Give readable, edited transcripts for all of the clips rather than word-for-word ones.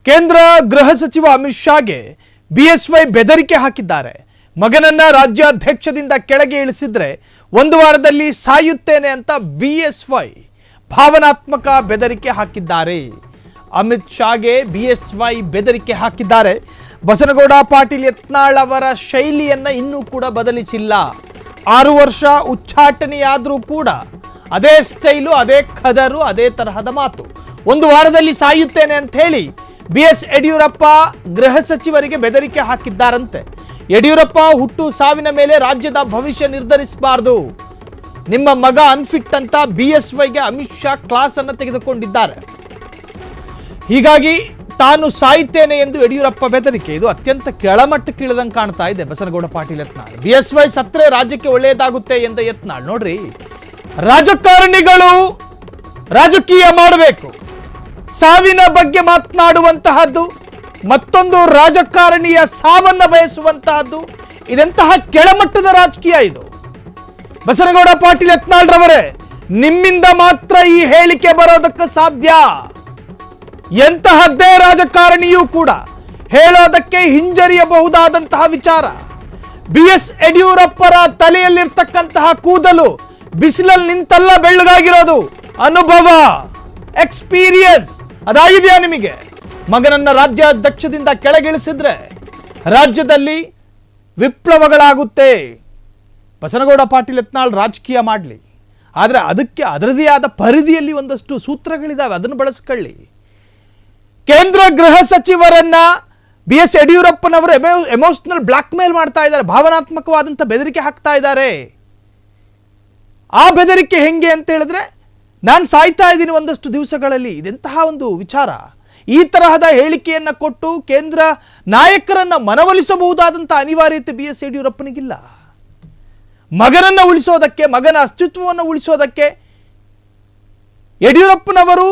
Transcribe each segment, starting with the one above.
ಕೇಂದ್ರ ಗೃಹ ಸಚಿವ ಅಮಿತ್ ಶಾಗೆ ಬಿಎಸ್ವೈ ಬೆದರಿಕೆ ಹಾಕಿದ್ದಾರೆ. ಮಗನನ್ನ ರಾಜ್ಯಾಧ್ಯಕ್ಷದಿಂದ ಕೆಳಗೆ ಇಳಿಸಿದ್ರೆ ಒಂದು ವಾರದಲ್ಲಿ ಸಾಯುತ್ತೇನೆ ಅಂತ ಬಿಎಸ್ವೈ ಭಾವನಾತ್ಮಕ ಬೆದರಿಕೆ ಹಾಕಿದ್ದಾರೆ. ಅಮಿತ್ ಶಾಗೆ ಬಿಎಸ್ವೈ ಬೆದರಿಕೆ ಹಾಕಿದ್ದಾರೆ. ಬಸನಗೌಡ ಪಾಟೀಲ್ ಯತ್ನಾಳ್ ಅವರ ಶೈಲಿಯನ್ನ ಇನ್ನೂ ಕೂಡ ಬದಲಿಸಿಲ್ಲ. 6 ವರ್ಷ ಉಚ್ಚಾಟನೆಯಾದರೂ ಕೂಡ ಅದೇ ಸ್ಟೈಲು, ಅದೇ ಖದರು, ಅದೇ ತರಹದ ಮಾತು. ಒಂದು ವಾರದಲ್ಲಿ ಸಾಯುತ್ತೇನೆ ಅಂತ ಹೇಳಿ ಬಿಎಸ್ ಯಡಿಯೂರಪ್ಪ ಗೃಹ ಸಚಿವರಿಗೆ ಬೆದರಿಕೆ ಹಾಕಿದ್ದಾರಂತೆ. ಯಡಿಯೂರಪ್ಪ ಹುಟ್ಟು ಸಾವಿನ ಮೇಲೆ ರಾಜ್ಯದ ಭವಿಷ್ಯ ನಿರ್ಧರಿಸಬಾರದು, ನಿಮ್ಮ ಮಗ ಅನ್ಫಿಟ್ ಅಂತ ಬಿಎಸ್ವೈಗೆ ಅಮಿತ್ ಶಾ ಕ್ಲಾಸ್ ಅನ್ನು ತೆಗೆದುಕೊಂಡಿದ್ದಾರೆ. ಹೀಗಾಗಿ ತಾನು ಸಾಯ್ತೇನೆ ಎಂದು ಯಡಿಯೂರಪ್ಪ ಬೆದರಿಕೆ. ಇದು ಅತ್ಯಂತ ಕೆಳಮಟ್ಟಕ್ಕೆ ಇಳಿದಂಗೆ ಕಾಣ್ತಾ ಇದೆ. ಬಸನಗೌಡ ಪಾಟೀಲ್ ಯತ್ನಾಳ್ ಬಿಎಸ್ವೈ ಸತ್ರೆ ರಾಜ್ಯಕ್ಕೆ ಒಳ್ಳೆಯದಾಗುತ್ತೆ ಎಂದ ಯತ್ನಾಳ್. ನೋಡ್ರಿ, ರಾಜಕಾರಣಿಗಳು ರಾಜಕೀಯ ಮಾಡಬೇಕು, ಸಾವಿನ ಬಗ್ಗೆ ಮಾತನಾಡುವಂತಹದ್ದು, ಮತ್ತೊಂದು ರಾಜಕಾರಣಿಯ ಸಾವನ್ನ ಬಯಸುವಂತಹದ್ದು, ಇದೆಂತಹ ಕೆಳಮಟ್ಟದ ರಾಜಕೀಯ ಇದು. ಬಸನಗೌಡ ಪಾಟೀಲ್ ಯತ್ನಾಳ್ ರವರೇ, ನಿಮ್ಮಿಂದ ಮಾತ್ರ ಈ ಹೇಳಿಕೆ ಬರೋದಕ್ಕೆ ಸಾಧ್ಯ. ಎಂತಹದ್ದೇ ರಾಜಕಾರಣಿಯೂ ಕೂಡ ಹೇಳೋದಕ್ಕೆ ಹಿಂಜರಿಯಬಹುದಾದಂತಹ ವಿಚಾರ. ಬಿಎಸ್ ಯಡಿಯೂರಪ್ಪರ ತಲೆಯಲ್ಲಿರ್ತಕ್ಕಂತಹ ಕೂದಲು ಬಿಸಿಲಲ್ಲಿ ನಿಂತಲ್ಲ ಬೆಳ್ಳಗಾಗಿರೋದು, ಅನುಭವ, ಎಕ್ಸ್ಪೀರಿಯನ್ಸ್ ಅದಾಗಿದೆಯಾ ನಿಮಗೆ? ಮಗನನ್ನ ರಾಜ್ಯಾಧ್ಯಕ್ಷದಿಂದ ಕೆಳಗಿಳಿಸಿದ್ರೆ ರಾಜ್ಯದಲ್ಲಿ ವಿಪ್ಲವಗಳಾಗುತ್ತೆ. ಬಸನಗೌಡ ಪಾಟೀಲ್ ಯತ್ನಾಳ್ ರಾಜಕೀಯ ಮಾಡಲಿ, ಆದರೆ ಅದಕ್ಕೆ ಅದರದೇ ಆದ ಪರಿಧಿಯಲ್ಲಿ ಒಂದಷ್ಟು ಸೂತ್ರಗಳಿದ್ದಾವೆ, ಅದನ್ನು ಬಳಸ್ಕೊಳ್ಳಿ. ಕೇಂದ್ರ ಗೃಹ ಸಚಿವರನ್ನ ಬಿಎಸ್ ಯಡಿಯೂರಪ್ಪನವರು ಎಮೋಷನಲ್ ಬ್ಲಾಕ್ ಮೇಲ್ ಮಾಡ್ತಾ ಇದ್ದಾರೆ, ಭಾವನಾತ್ಮಕವಾದಂಥ ಬೆದರಿಕೆ ಹಾಕ್ತಾ ಇದ್ದಾರೆ. ಆ ಬೆದರಿಕೆ ಹೆಂಗೆ ಅಂತ ಹೇಳಿದ್ರೆ, ನಾನು ಸಾಯ್ತಾ ಇದ್ದೀನಿ ಒಂದಷ್ಟು ದಿವಸಗಳಲ್ಲಿ, ಇದೆಂತಹ ಒಂದು ವಿಚಾರ. ಈ ತರಹದ ಹೇಳಿಕೆಯನ್ನು ಕೊಟ್ಟು ಕೇಂದ್ರ ನಾಯಕರನ್ನ ಮನವೊಲಿಸಬಹುದಾದಂಥ ಅನಿವಾರ್ಯತೆ ಬಿಎಸ್ ಯಡಿಯೂರಪ್ಪನಿಗಿಲ್ಲ. ಮಗನನ್ನು ಉಳಿಸೋದಕ್ಕೆ, ಮಗನ ಅಸ್ತಿತ್ವವನ್ನು ಉಳಿಸೋದಕ್ಕೆ ಯಡಿಯೂರಪ್ಪನವರು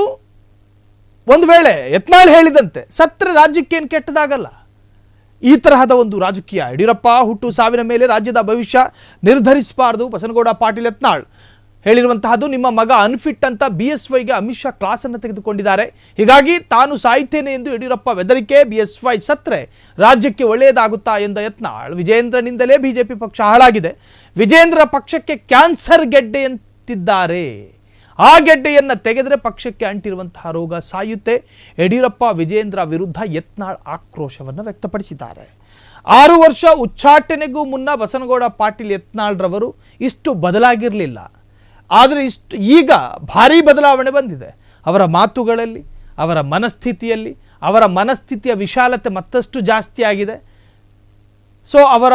ಒಂದು ವೇಳೆ ಯತ್ನಾಳ್ ಹೇಳಿದಂತೆ ಸತ್ರ ರಾಜ್ಯಕ್ಕೇನು ಕೆಟ್ಟದಾಗಲ್ಲ. ಈ ತರಹದ ಒಂದು ರಾಜಕೀಯ. ಯಡಿಯೂರಪ್ಪ ಹುಟ್ಟು ಸಾವಿನ ಮೇಲೆ ರಾಜ್ಯದ ಭವಿಷ್ಯ ನಿರ್ಧರಿಸಬಾರದು. ಬಸನಗೌಡ ಪಾಟೀಲ್ ಯತ್ನಾಳ್ ಹೇಳಿರುವಂತಹದ್ದು, ನಿಮ್ಮ ಮಗ ಅನ್ಫಿಟ್ ಅಂತ ಬಿಎಸ್ವೈಗೆ ಅಮಿತ್ ಶಾ ಕ್ಲಾಸ್ ಅನ್ನು ತೆಗೆದುಕೊಂಡಿದ್ದಾರೆ. ಹೀಗಾಗಿ ತಾನು ಸಾಯ್ತೇನೆ ಎಂದು ಯಡಿಯೂರಪ್ಪ ಬೆದರಿಕೆ. ಬಿಎಸ್ವೈ ಸತ್ರೆ ರಾಜ್ಯಕ್ಕೆ ಒಳ್ಳೆಯದಾಗುತ್ತಾ ಎಂದ ಯತ್ನಾಳ್, ವಿಜೇಂದ್ರನಿಂದಲೇ ಬಿಜೆಪಿ ಪಕ್ಷ ಹಾಳಾಗಿದೆ, ವಿಜೇಂದ್ರ ಪಕ್ಷಕ್ಕೆ ಕ್ಯಾನ್ಸರ್ ಗೆಡ್ಡೆ ಅಂತಿದ್ದಾರೆ. ಆ ಗೆಡ್ಡೆಯನ್ನು ತೆಗೆದರೆ ಪಕ್ಷಕ್ಕೆ ಅಂಟಿರುವಂತಹ ರೋಗ ಸಾಯುತ್ತೆ. ಯಡಿಯೂರಪ್ಪ ವಿಜೇಂದ್ರ ವಿರುದ್ಧ ಯತ್ನಾಳ್ ಆಕ್ರೋಶವನ್ನು ವ್ಯಕ್ತಪಡಿಸಿದ್ದಾರೆ. 6 ವರ್ಷ ಉಚ್ಚಾಟನೆಗೂ ಮುನ್ನ ಬಸನಗೌಡ ಪಾಟೀಲ್ ಯತ್ನಾಳ್ ರವರು ಇಷ್ಟು ಬದಲಾಗಿರಲಿಲ್ಲ, ಆದರೆ ಈಗ ಭಾರೀ ಬದಲಾವಣೆ ಬಂದಿದೆ. ಅವರ ಮಾತುಗಳಲ್ಲಿ, ಅವರ ಮನಸ್ಥಿತಿಯಲ್ಲಿ, ಅವರ ಮನಸ್ಥಿತಿಯ ವಿಶಾಲತೆ ಮತ್ತಷ್ಟು ಜಾಸ್ತಿ ಆಗಿದೆ. ಸೊ ಅವರ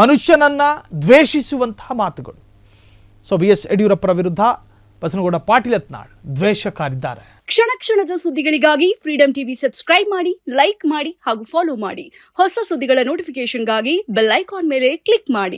ಮನುಷ್ಯನನ್ನ ದ್ವೇಷಿಸುವಂತಹ ಮಾತುಗಳು. ಸೊ ಬಿಎಸ್ ಯಡಿಯೂರಪ್ಪರ ವಿರುದ್ಧ ಬಸನಗೌಡ ಪಾಟೀಲ್ ಯತ್ನಾಳ್ ದ್ವೇಷಕಾರಿದ್ದಾರೆ. ಕ್ಷಣ ಕ್ಷಣದ ಸುದ್ದಿಗಳಿಗಾಗಿ ಫ್ರೀಡಂ ಟಿವಿ ಸಬ್ಸ್ಕ್ರೈಬ್ ಮಾಡಿ, ಲೈಕ್ ಮಾಡಿ ಹಾಗೂ ಫಾಲೋ ಮಾಡಿ. ಹೊಸ ಸುದ್ದಿಗಳ ನೋಟಿಫಿಕೇಶನ್ಗಾಗಿ ಬೆಲ್ ಐಕಾನ್ ಮೇಲೆ ಕ್ಲಿಕ್ ಮಾಡಿ.